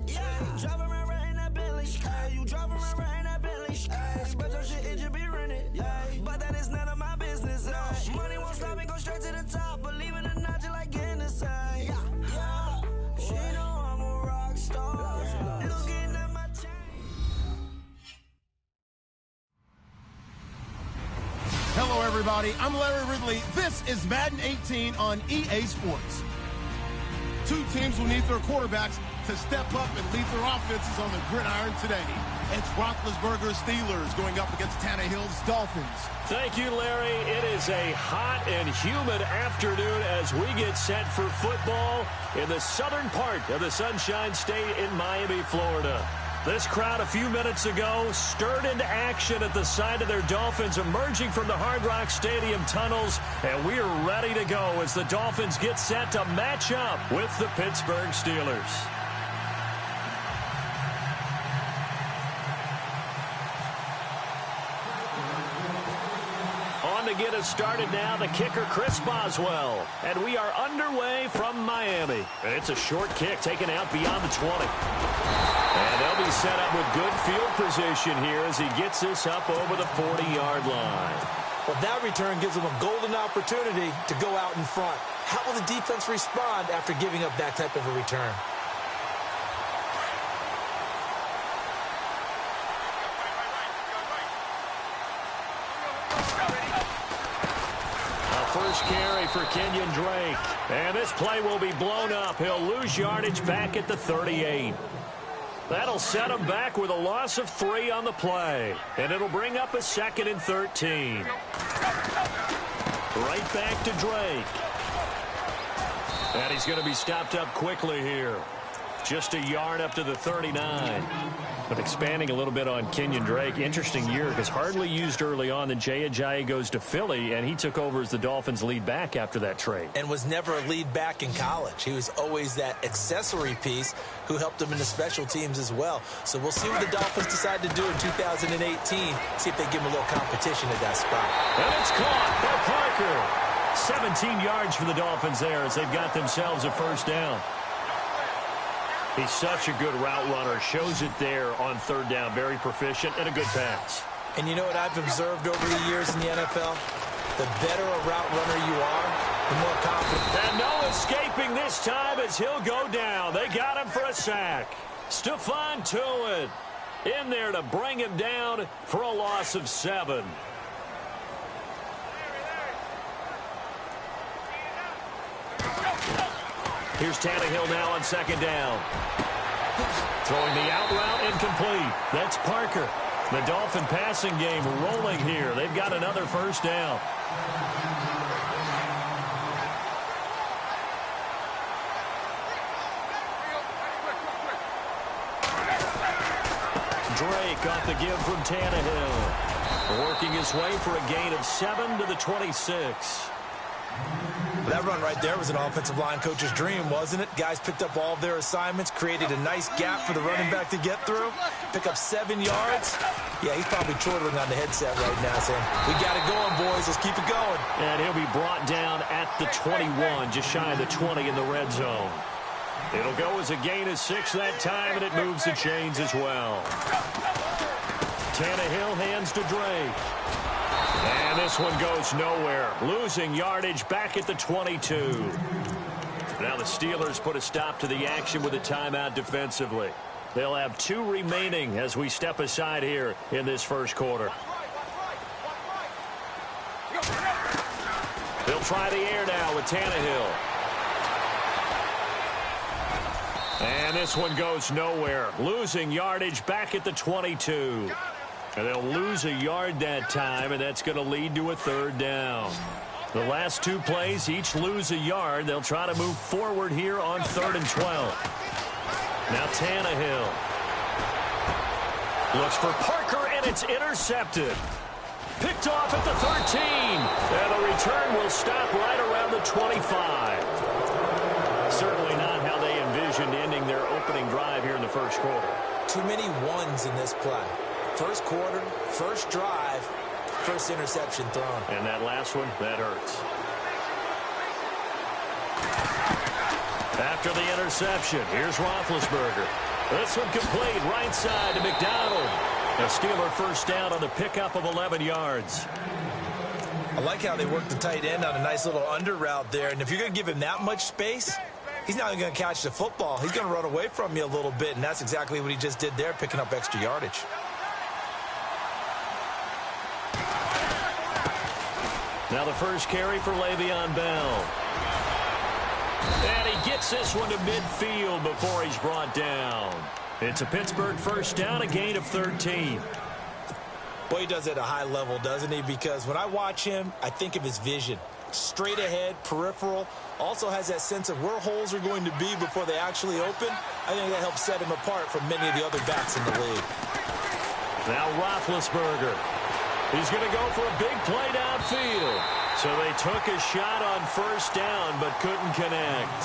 Yeah, drive around right in that Bentley. You drive around right in that Bentley. But your shit, it just be rented. Yeah, but that is none of my business. Money won't stop me, go straight to the top. Believe it or not, just like getting the same. Yeah, she know I'm a rock star. Looking at my chain. Hello, everybody. I'm Larry Ridley. This is Madden 18 on EA Sports. Two teams will need their quarterbacks to step up and lead their offenses on the gridiron today. It's Roethlisberger's Steelers going up against Tannehill's Dolphins. Thank you, Larry. It is a hot and humid afternoon as we get set for football in the southern part of the Sunshine State in Miami, Florida. This crowd a few minutes ago stirred into action at the side of their Dolphins emerging from the Hard Rock Stadium tunnels, and we are ready to go as the Dolphins get set to match up with the Pittsburgh Steelers. On to get us started now, the kicker, Chris Boswell. And we are underway from Miami. And it's a short kick taken out beyond the 20. And they'll be set up with good field position here as he gets this up over the 40-yard line. Well, that return gives them a golden opportunity to go out in front. How will the defense respond after giving up that type of a return? First carry for Kenyon Drake. And this play will be blown up. He'll lose yardage back at the 38. That'll set him back with a loss of 3 on the play. And it'll bring up a 2nd and 13. Right back to Drake. And he's going to be stopped up quickly here. Just a yard up to the 39. But expanding a little bit on Kenyon Drake, interesting year because hardly used early on. Then Jaycazzz goes to Philly, and he took over as the Dolphins' lead back after that trade. And was never a lead back in college. He was always that accessory piece who helped him in the special teams as well. So we'll see what the Dolphins decide to do in 2018. See if they give him a little competition at that spot. And it's caught by Parker. 17 yards for the Dolphins there as they've got themselves a first down. He's such a good route runner. Shows it there on 3rd down. Very proficient and a good pass. And you know what I've observed over the years in the NFL? The better a route runner you are, the more confident. And no escaping this time as he'll go down. They got him for a sack. Stephon Tuitt in there to bring him down for a loss of 7. Here's Tannehill now on 2nd down. Throwing the out route incomplete. That's Parker. The Dolphin passing game rolling here. They've got another first down. Drake off the give from Tannehill. Working his way for a gain of 7 to the 26. That run right there was an offensive line coach's dream, wasn't it? Guys picked up all of their assignments, created a nice gap for the running back to get through, pick up 7 yards. Yeah, he's probably chortling on the headset right now saying, we got it going, boys. Let's keep it going. And he'll be brought down at the 21, just shy of the 20 in the red zone. It'll go as a gain of 6 that time, and it moves the chains as well. Tannehill hands to Drake. And this one goes nowhere. Losing yardage back at the 22. Now the Steelers put a stop to the action with a timeout defensively. They'll have 2 remaining as we step aside here in this first quarter. They'll try the air now with Tannehill. And this one goes nowhere. Losing yardage back at the 22. And they'll lose a yard that time, and that's going to lead to a 3rd down. The last 2 plays, each lose a yard. They'll try to move forward here on 3rd and 12. Now Tannehill looks for Parker, and it's intercepted. Picked off at the 13. And the return will stop right around the 25. Certainly not how they envisioned ending their opening drive here in the first quarter. Too many ones in this play. First quarter, first drive, first interception thrown. And that last one, that hurts. After the interception, here's Roethlisberger. This one complete, right side to McDonald. A Steeler first down on the pickup of 11 yards. I like how they work the tight end on a nice little under route there. And if you're going to give him that much space, he's not going to catch the football. He's going to run away from you a little bit, and that's exactly what he just did there, picking up extra yardage. Now the first carry for Le'Veon Bell. And he gets this one to midfield before he's brought down. It's a Pittsburgh first down, a gain of 13. Boy, he does it at a high level, doesn't he? Because when I watch him, I think of his vision. Straight ahead, peripheral. Also has that sense of where holes are going to be before they actually open. I think that helps set him apart from many of the other backs in the league. Now Roethlisberger. He's going to go for a big play downfield. So they took a shot on first down but couldn't connect.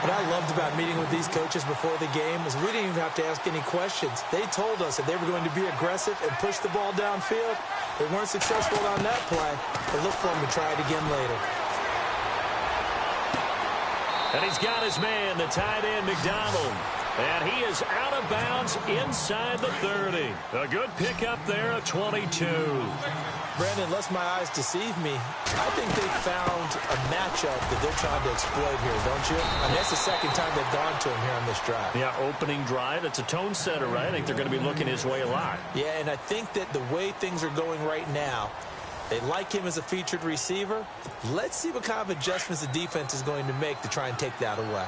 What I loved about meeting with these coaches before the game is we didn't even have to ask any questions. They told us that they were going to be aggressive and push the ball downfield. They weren't successful on that play, but look for them to try it again later. And he's got his man, the tight end, McDonald. And he is out of bounds inside the 30. A good pickup there of 22. Brandon, unless my eyes deceive me, I think they found a matchup that they're trying to exploit here, don't you? I mean, that's the second time they've gone to him here on this drive. Yeah, opening drive. It's a tone setter, right? I think they're going to be looking his way a lot. Yeah, and I think that the way things are going right now, they like him as a featured receiver. Let's see what kind of adjustments the defense is going to make to try and take that away.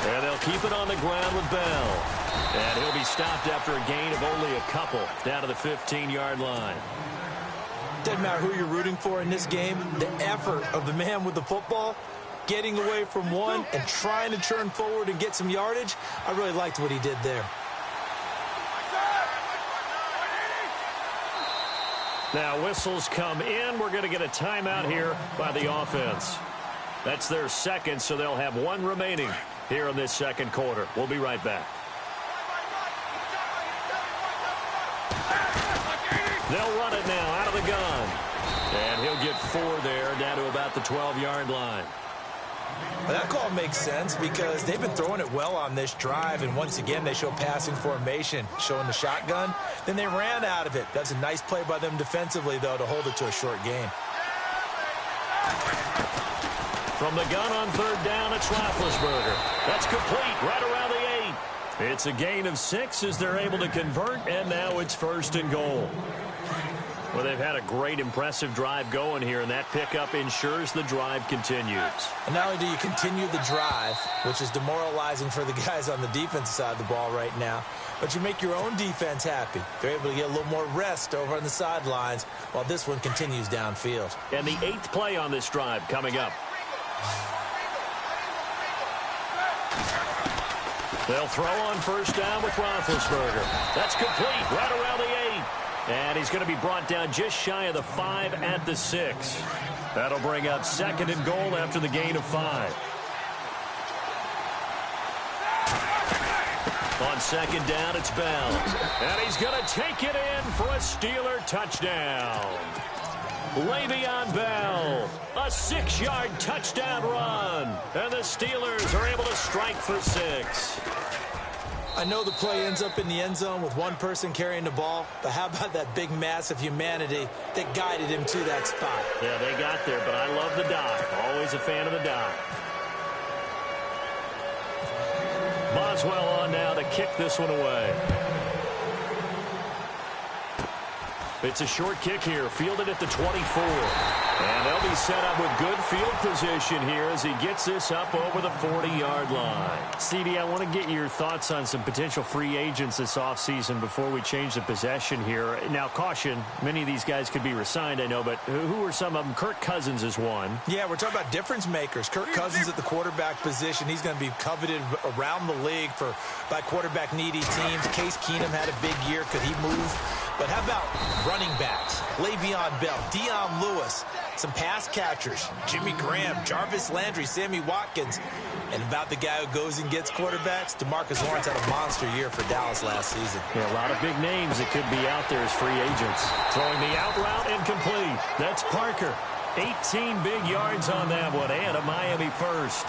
And they'll keep it on the ground with Bell. And he'll be stopped after a gain of only a couple down to the 15-yard line. Doesn't matter who you're rooting for in this game. The effort of the man with the football, getting away from one and trying to turn forward and get some yardage, I really liked what he did there. Now whistles come in. We're going to get a timeout here by the offense. That's their second, so they'll have one remaining here in this second quarter. We'll be right back. They'll run it now out of the gun. And he'll get 4 there, down to about the 12-yard line. Well, that call makes sense because they've been throwing it well on this drive, and once again they show passing formation, showing the shotgun. Then they ran out of it. That's a nice play by them defensively, though, to hold it to a short gain. From the gun on third down, it's Roethlisberger. That's complete right around the 8. It's a gain of 6 as they're able to convert, and now it's first and goal. Well, they've had a great, impressive drive going here, and that pickup ensures the drive continues. And not only do you continue the drive, which is demoralizing for the guys on the defensive side of the ball right now, but you make your own defense happy. They're able to get a little more rest over on the sidelines while this one continues downfield. And the 8th play on this drive coming up. They'll throw on first down with Roethlisberger. That's complete right around the 8. And he's going to be brought down just shy of the 5 at the 6. That'll bring up second and goal after the gain of 5. On second down, it's Bell. And he's going to take it in for a Steeler touchdown. Le'Veon Bell, a 6-yard touchdown run. And the Steelers are able to strike for 6. I know the play ends up in the end zone with one person carrying the ball, but how about that big mass of humanity that guided him to that spot? Yeah, they got there, but I love the dive. Always a fan of the dive. Boswell on now to kick this one away. It's a short kick here, fielded at the 24. And they'll be set up with good field position here as he gets this up over the 40-yard line. CD, I want to get your thoughts on some potential free agents this offseason before we change the possession here. Now, caution, many of these guys could be resigned, I know, but who are some of them? Kirk Cousins is one. Yeah, we're talking about difference makers. Kirk Cousins at the quarterback position. He's going to be coveted around the league by quarterback-needy teams. Case Keenum had a big year. Could he move? But how about running backs? Le'Veon Bell, Dion Lewis, some pass catchers, Jimmy Graham, Jarvis Landry, Sammy Watkins. And about the guy who goes and gets quarterbacks, DeMarcus Lawrence had a monster year for Dallas last season. Yeah, a lot of big names that could be out there as free agents. Throwing the out route incomplete. That's Parker. 18 big yards on that one, and a Miami first.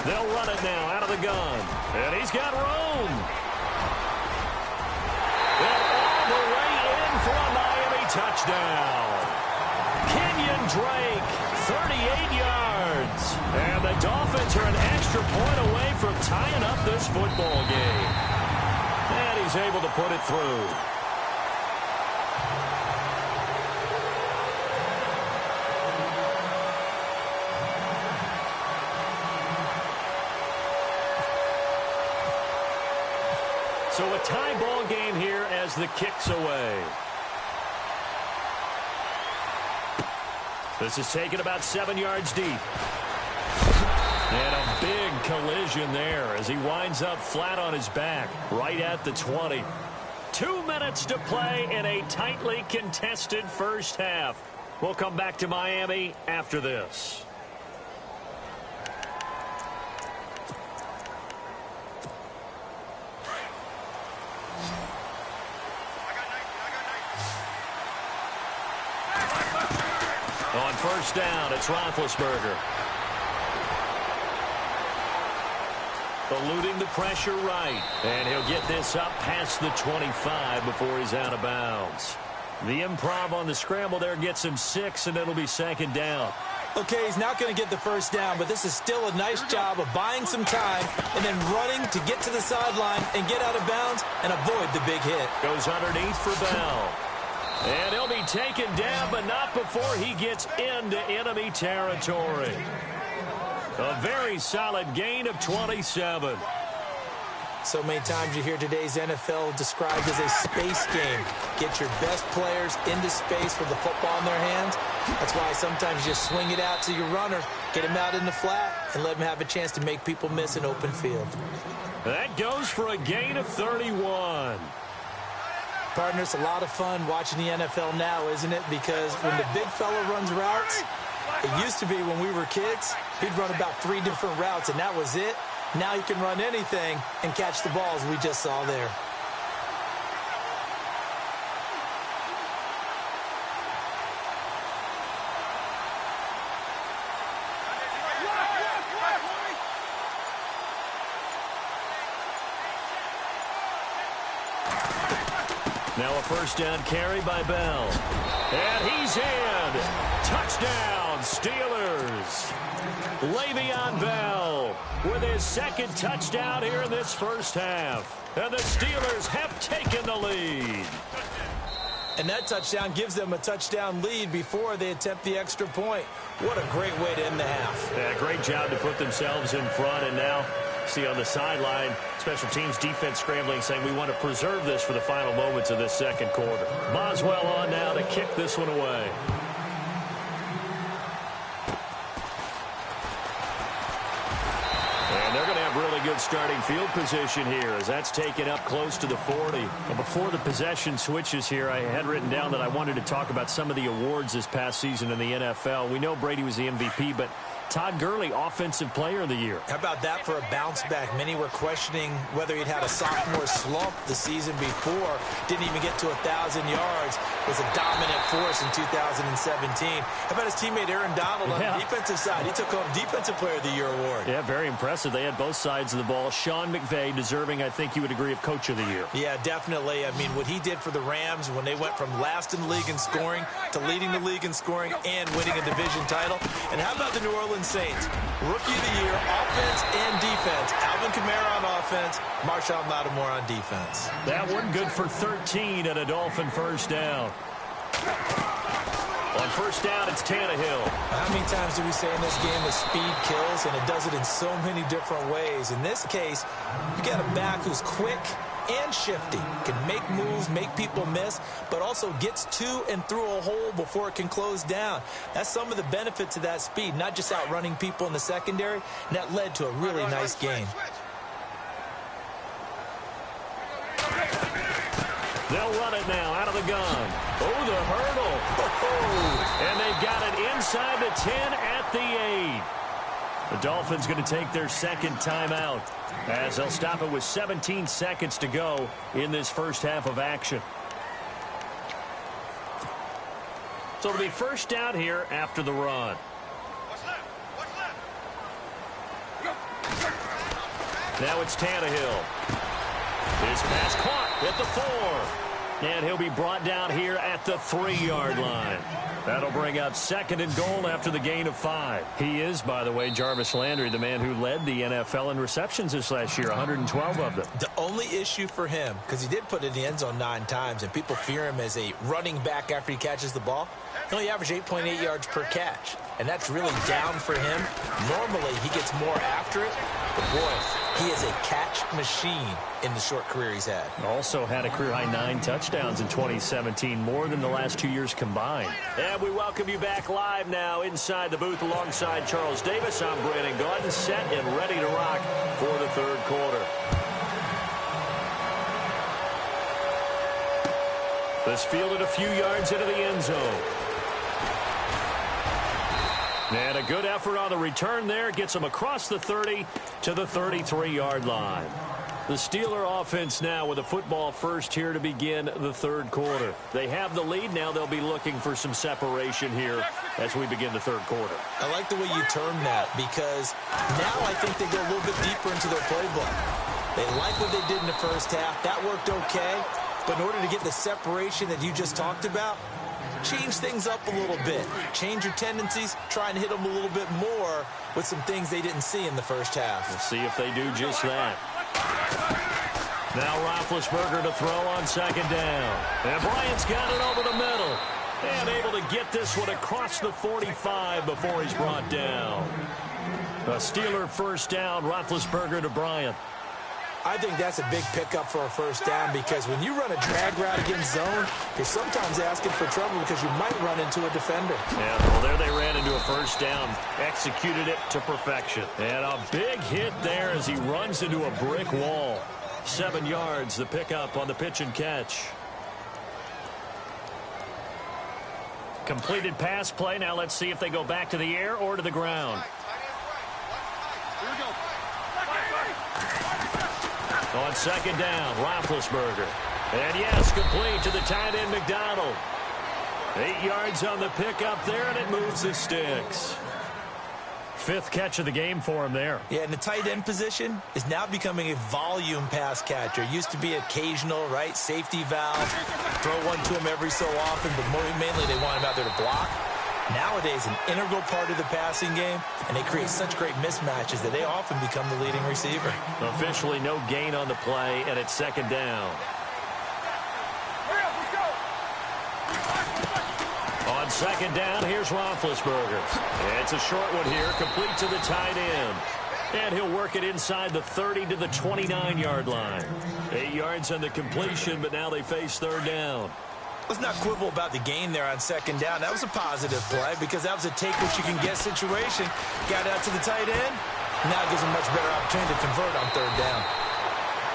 They'll run it now out of the gun. And he's got room. And all the way in for a Miami touchdown. Kenyon Drake, 38 yards. And the Dolphins are an extra point away from tying up this football game. And he's able to put it through. So a tie ball game here as the kick's away. This is taken about 7 yards deep. And a big collision there as he winds up flat on his back right at the 20. 2 minutes to play in a tightly contested first half. We'll come back to Miami after this. On first down, it's Roethlisberger. Eluding the pressure right. And he'll get this up past the 25 before he's out of bounds. The improv on the scramble there gets him 6, and it'll be second down. Okay, he's not going to get the first down, but this is still a nice job of buying some time and then running to get to the sideline and get out of bounds and avoid the big hit. Goes underneath for Bell. And he'll be taken down, but not before he gets into enemy territory. A very solid gain of 27. So many times you hear today's NFL described as a space game. Get your best players into space with the football in their hands. That's why sometimes you just swing it out to your runner, get him out in the flat, and let him have a chance to make people miss an open field. That goes for a gain of 31. Partner, it's a lot of fun watching the NFL now, isn't it? Because when the big fella runs routes, it used to be when we were kids, he'd run about 3 different routes, and that was it. Now he can run anything and catch the balls we just saw there. Now a first down carry by Bell. And he's in. Touchdown, Steelers. Le'Veon Bell with his second touchdown here in this first half. And the Steelers have taken the lead. And that touchdown gives them a touchdown lead before they attempt the extra point. What a great way to end the half. Yeah, great job to put themselves in front. And now, see on the sideline, special teams defense scrambling, saying we want to preserve this for the final moments of this second quarter. Boswell on now to kick this one away. And they're going to have really good starting field position here as that's taken up close to the 40. And before the possession switches here, I had written down that I wanted to talk about some of the awards this past season in the NFL. We know Brady was the MVP, but Todd Gurley, Offensive Player of the Year. How about that for a bounce back? Many were questioning whether he'd had a sophomore slump the season before. Didn't even get to 1,000 yards. Was a dominant force in 2017. How about his teammate Aaron Donald on the defensive side? He took home Defensive Player of the Year award. Yeah, very impressive. They had both sides of the ball. Sean McVay deserving, I think you would agree, of Coach of the Year. Yeah, definitely. I mean, what he did for the Rams when they went from last in the league in scoring to leading the league in scoring and winning a division title. And how about the New Orleans Saints? Rookie of the Year, offense and defense. Alvin Kamara on offense, Marshawn Lattimore on defense. That one good for 13 and a Dolphin first down. On first down, it's Tannehill. How many times do we say in this game that speed kills, and it does it in so many different ways? In this case, you got a back who's quick and shifty, can make moves, make people miss, but also gets to and through a hole before it can close down. That's some of the benefits of that speed, not just outrunning people in the secondary, and that led to a really nice game. They'll run it now out of the gun. Oh, the hurdle. And they've got it inside the 10 at the 8. The Dolphins going to take their second timeout as they'll stop it with 17 seconds to go in this first half of action. So it'll be first down here after the run. Now it's Tannehill. His pass caught at the 4. And he'll be brought down here at the 3-yard line. That'll bring up second and goal after the gain of 5. He is, by the way, Jarvis Landry, the man who led the NFL in receptions this last year, 112 of them. The only issue for him, because he did put it in the end zone 9 times, and people fear him as a running back after he catches the ball, he only averaged 8.8 yards per catch. And that's really down for him. Normally, he gets more after it. But, boy, he is a catch machine in the short career he's had. Also had a career-high 9 touchdowns in 2017, more than the last 2 years combined. And we welcome you back live now inside the booth alongside Charles Davis. I'm Brandon Gaudin, set and ready to rock for the third quarter. This fielded a few yards into the end zone. And a good effort on the return there. Gets them across the 30 to the 33-yard line. The Steeler offense now with a football first here to begin the third quarter. They have the lead. Now they'll be looking for some separation here as we begin the third quarter. I like the way you term that because now I think they go a little bit deeper into their playbook. They like what they did in the first half. That worked okay. But in order to get the separation that you just talked about, change things up a little bit. Change your tendencies. Try and hit them a little bit more with some things they didn't see in the first half. We'll see if they do just that. Now Roethlisberger to throw on second down. And Bryant's got it over the middle. And able to get this one across the 45 before he's brought down. A Steeler first down, Roethlisberger to Bryant. I think that's a big pickup for a first down because when you run a drag route against zone, you're sometimes asking for trouble because you might run into a defender. Yeah, well, there they ran into a first down. Executed it to perfection. And a big hit there as he runs into a brick wall. 7 yards, the pickup on the pitch and catch. Completed pass play. Now let's see if they go back to the air or to the ground. Here we go. On second down, Roethlisberger. And yes, complete to the tight end, McDonald. 8 yards on the pickup there, and it moves the sticks. 5th catch of the game for him there. Yeah, and the tight end position is now becoming a volume pass catcher. Used to be occasional, right? Safety valve. Throw one to him every so often, but mainly they want him out there to block. Nowadays, an integral part of the passing game, and they create such great mismatches that they often become the leading receiver. Officially no gain on the play, and it's second down. On second down, here's Roethlisberger. It's a short one here, complete to the tight end. And he'll work it inside the 30 to the 29-yard line. 8 yards on the completion, but now they face third down. Let's not quibble about the gain there on second down. That was a positive play because that was a take-what-you-can-get situation. Got out to the tight end. Now it gives them much better opportunity to convert on third down.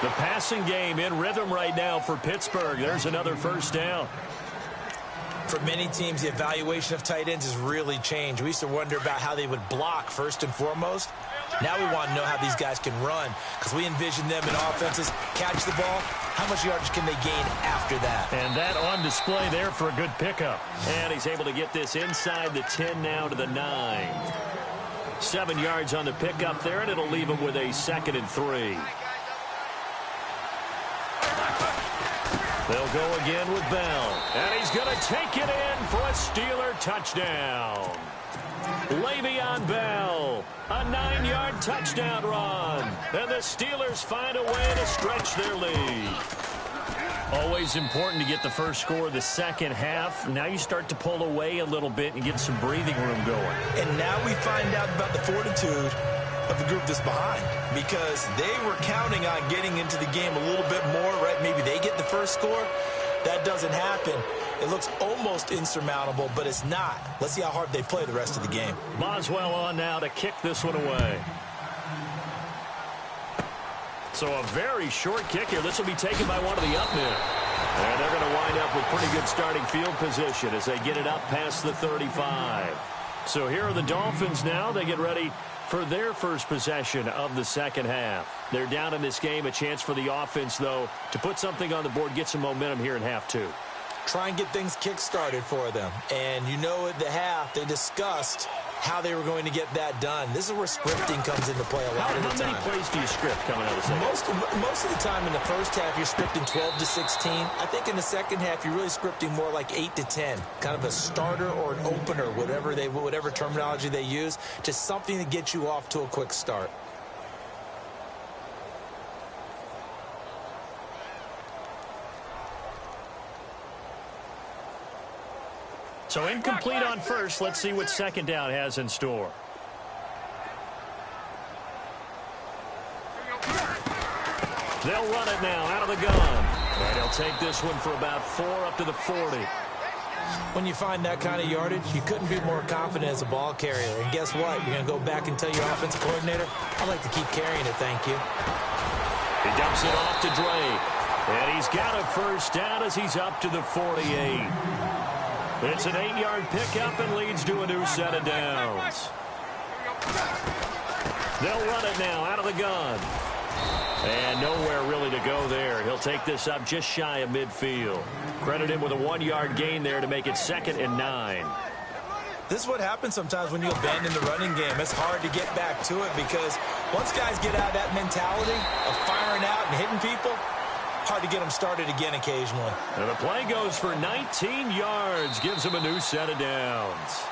The passing game in rhythm right now for Pittsburgh. There's another first down. For many teams, the evaluation of tight ends has really changed. We used to wonder about how they would block first and foremost. Now we want to know how these guys can run because we envision them in offenses, catch the ball. How much yardage can they gain after that? And that on display there for a good pickup. And he's able to get this inside the 10 now to the 9. 7 yards on the pickup there, and it'll leave him with a 2nd and 3. They'll go again with Bell. And he's going to take it in for a Steeler touchdown. Le'Veon Bell, a 9-yard touchdown run. And the Steelers find a way to stretch their lead. Always important to get the first score of the second half. Now you start to pull away a little bit and get some breathing room going. And now we find out about the fortitude of the group that's behind because they were counting on getting into the game a little bit more, right? Maybe they get the first score. That doesn't happen. It looks almost insurmountable, but it's not. Let's see how hard they play the rest of the game. Boswell on now to kick this one away. So a very short kick here. This will be taken by one of the up men. And they're going to wind up with pretty good starting field position as they get it up past the 35. So here are the Dolphins now. They get ready for their first possession of the second half. They're down in this game. A chance for the offense, though, to put something on the board, get some momentum here in half two. Try and get things kick-started for them. And you know at the half, they discussed how they were going to get that done. This is where scripting comes into play a lot of the time. How many plays do you script coming out of the second half? Most of the time in the first half, you're scripting 12 to 16. I think in the second half, you're really scripting more like 8 to 10. Kind of a starter or an opener, whatever terminology they use. Just something to get you off to a quick start. So incomplete on first. Let's see what second down has in store. They'll run it now out of the gun. And he'll take this one for about 4 up to the 40. When you find that kind of yardage, you couldn't be more confident as a ball carrier. And guess what? You're going to go back and tell your offensive coordinator, I'd like to keep carrying it, thank you. He dumps it off to Drake. And he's got a first down as he's up to the 48. It's an 8-yard pickup and leads to a new set of downs. They'll run it now out of the gun. And nowhere really to go there. He'll take this up just shy of midfield. Credit him with a 1-yard gain there to make it 2nd and 9. This is what happens sometimes when you abandon the running game. It's hard to get back to it because once guys get out of that mentality of firing out and hitting people, hard to get them started again occasionally. And the play goes for 19 yards. Gives him a new set of downs.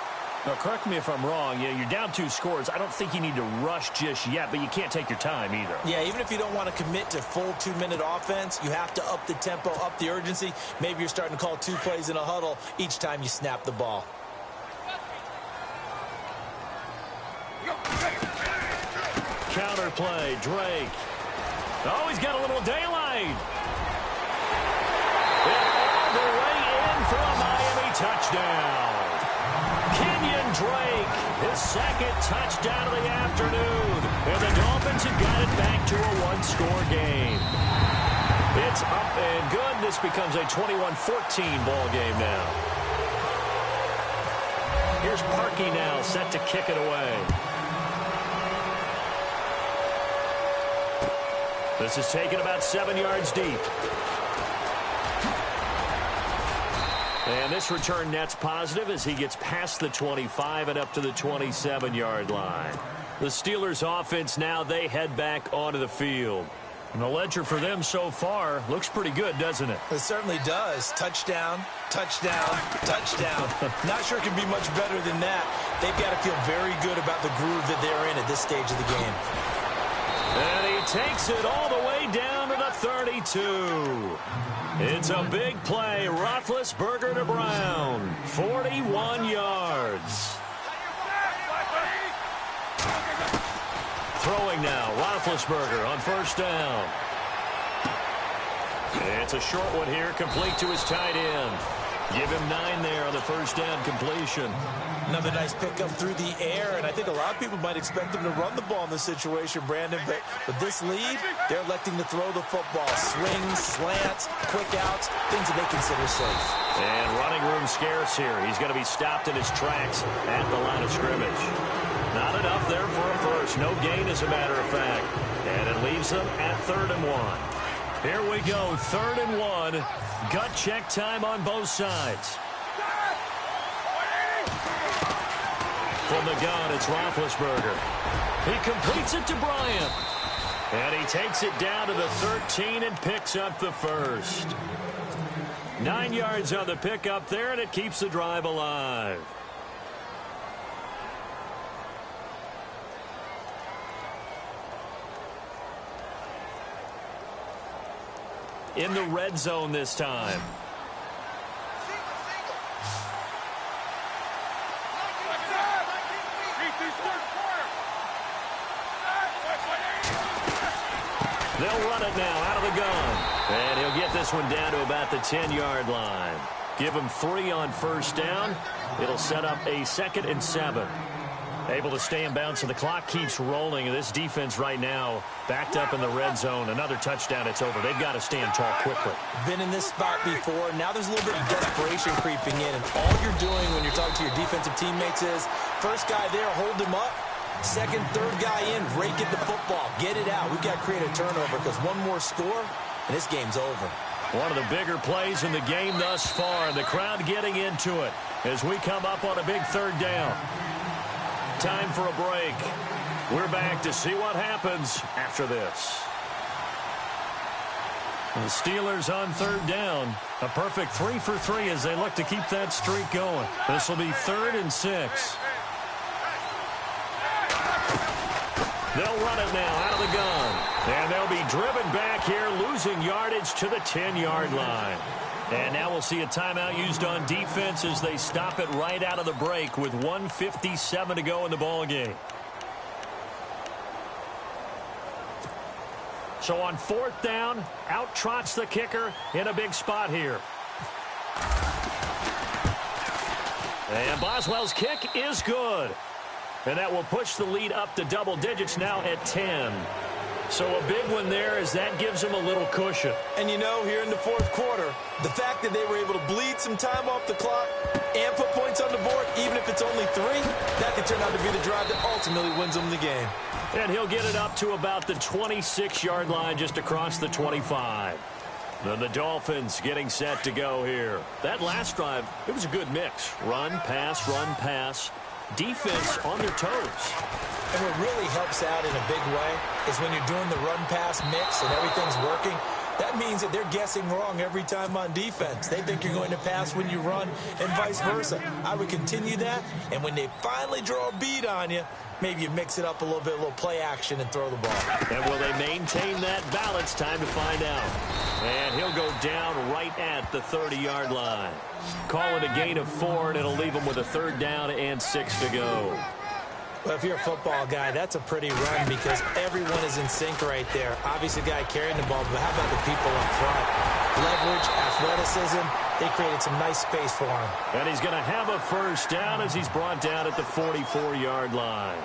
Now, correct me if I'm wrong. Yeah, you're down 2 scores. I don't think you need to rush just yet, but you can't take your time either. Yeah, even if you don't want to commit to full 2-minute offense, you have to up the tempo, up the urgency. Maybe you're starting to call 2 plays in a huddle each time you snap the ball. Counter play, Drake. Oh, he's got a little daylight. And all the way in for a Miami touchdown. Kenyon Drake, his 2nd touchdown of the afternoon. And the Dolphins have got it back to a 1-score game. It's up and good. This becomes a 21-14 ball game now. Here's Parkey now, set to kick it away. This is taken about 7 yards deep. And this return net's positive as he gets past the 25 and up to the 27-yard line. The Steelers' offense now, they head back onto the field. And the ledger for them so far looks pretty good, doesn't it? It certainly does. Touchdown, touchdown, touchdown. Not sure it can be much better than that. They've got to feel very good about the groove that they're in at this stage of the game. And he takes it all the way down to the 32. It's a big play. Roethlisberger to Brown. 41 yards. Throwing now. Roethlisberger on first down. It's a short one here, complete to his tight end. Give him 9 there on the first down completion. Another nice pickup through the air, and I think a lot of people might expect them to run the ball in this situation, Brandon, but with this lead, they're electing to throw the football. Swings, slants, quick outs, things that they consider safe. And running room scarce here. He's going to be stopped in his tracks at the line of scrimmage. Not enough there for a first. No gain, as a matter of fact. And it leaves them at 3rd and 1. Here we go, 3rd and 1. Gut check time on both sides. From the gun, it's Roethlisberger. He completes it to Bryant. And he takes it down to the 13 and picks up the first. 9 yards on the pickup there, and it keeps the drive alive. In the red zone this time. They'll run it now out of the gun. And he'll get this one down to about the 10-yard line. Give him 3 on first down. It'll set up a 2nd and 7. Able to stay in bounds, so the clock keeps rolling. And this defense right now backed up in the red zone. Another touchdown, it's over. They've got to stand tall quickly. Been in this spot before. Now there's a little bit of desperation creeping in. And all you're doing when you're talking to your defensive teammates is, first guy there, hold him up. Second, third guy in, rake at the football. Get it out. We've got to create a turnover because one more score, and this game's over. One of the bigger plays in the game thus far. The crowd getting into it as we come up on a big third down. Time for a break. We're back to see what happens after this. The Steelers on third down. A perfect 3 for 3 as they look to keep that streak going. This will be 3rd and 6. They'll run it now out of the gun. And they'll be driven back here, losing yardage to the 10-yard line. And now we'll see a timeout used on defense as they stop it right out of the break with 1:57 to go in the ballgame. So on 4th down, out trots the kicker in a big spot here. And Boswell's kick is good. And that will push the lead up to double digits now at 10. So a big one there as that gives them a little cushion. And you know, here in the 4th quarter, the fact that they were able to bleed some time off the clock and put points on the board, even if it's only 3, that could turn out to be the drive that ultimately wins them the game. And he'll get it up to about the 26-yard line just across the 25. Then the Dolphins getting set to go here. That last drive, it was a good mix. Run, pass. Defense on their toes. And what really helps out in a big way is when you're doing the run-pass mix and everything's working, that means that they're guessing wrong every time on defense. They think you're going to pass when you run and vice versa. I would continue that, and when they finally draw a beat on you, maybe you mix it up a little bit, a little play action, and throw the ball. And will they maintain that balance? Time to find out. And he'll go down right at the 30-yard line. Call it a gain of 4, and it'll leave him with a 3rd down and 6 to go. Well, if you're a football guy, that's a pretty run because everyone is in sync right there. Obviously, the guy carrying the ball, but how about the people up front? Leverage, athleticism, they created some nice space for him. And he's going to have a 1st down as he's brought down at the 44-yard line.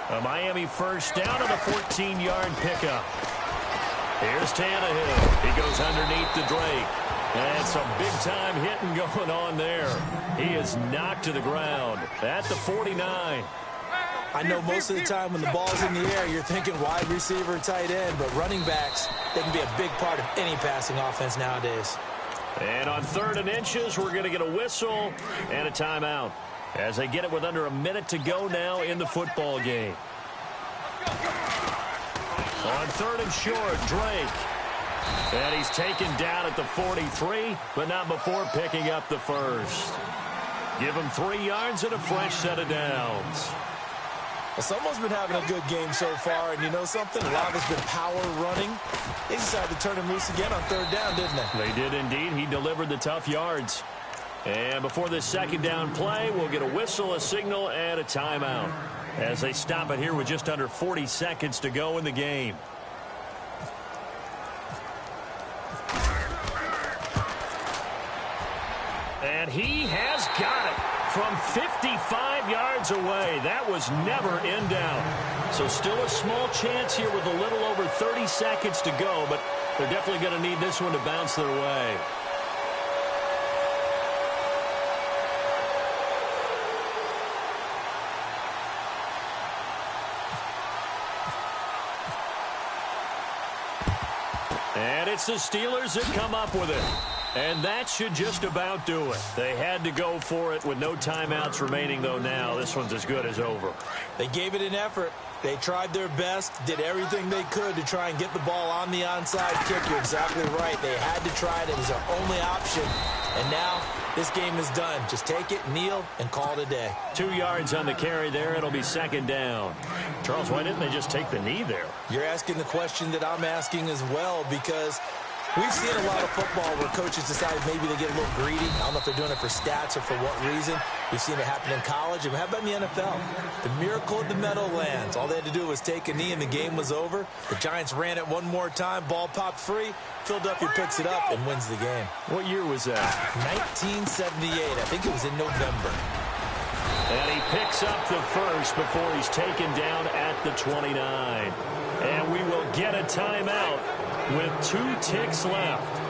A Miami 1st down on the 14-yard pickup. Here's Tannehill. He goes underneath the Drake. And some big-time hitting going on there. He is knocked to the ground at the 49. I know most of the time when the ball's in the air, you're thinking wide receiver, tight end, but running backs, they can be a big part of any passing offense nowadays. And on 3rd and inches, we're going to get a whistle and a timeout as they get it with under a minute to go now in the football game. On 3rd and short, Drake. And he's taken down at the 43, but not before picking up the 1st. Give him 3 yards and a fresh set of downs. Well, someone's been having a good game so far, and you know something? A lot of it's been power running. They decided to turn him loose again on 3rd down, didn't they? They did indeed. He delivered the tough yards. And before this 2nd down play, we'll get a whistle, a signal, and a timeout as they stop it here with just under 40 seconds to go in the game. And he has got it from 55 yards away. That was never in doubt. So still a small chance here with a little over 30 seconds to go, but they're definitely going to need this one to bounce their way. And it's the Steelers that come up with it. And that should just about do it. They had to go for it with no timeouts remaining, though now. This one's as good as over. They gave it an effort. They tried their best, did everything they could to try and get the ball on the onside kick. You're exactly right. They had to try it. It was their only option. And now this game is done. Just take it, kneel, and call it a day. 2 yards on the carry there. It'll be 2nd down. Charles, why didn't they just take the knee there? You're asking the question that I'm asking as well, because we've seen a lot of football where coaches decide maybe they get a little greedy. I don't know if they're doing it for stats or for what reason. We've seen it happen in college. And how about in the NFL? The miracle of the Meadowlands. All they had to do was take a knee and the game was over. The Giants ran it one more time. Ball popped free. Philadelphia picks it up and wins the game. What year was that? 1978. I think it was in November. And he picks up the 1st before he's taken down at the 29. And we will get a timeout with 2 ticks left.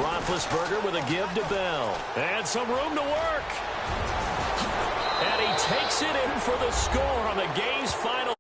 Roethlisberger with a give to Bell. And some room to work. And he takes it in for the score on the game's final.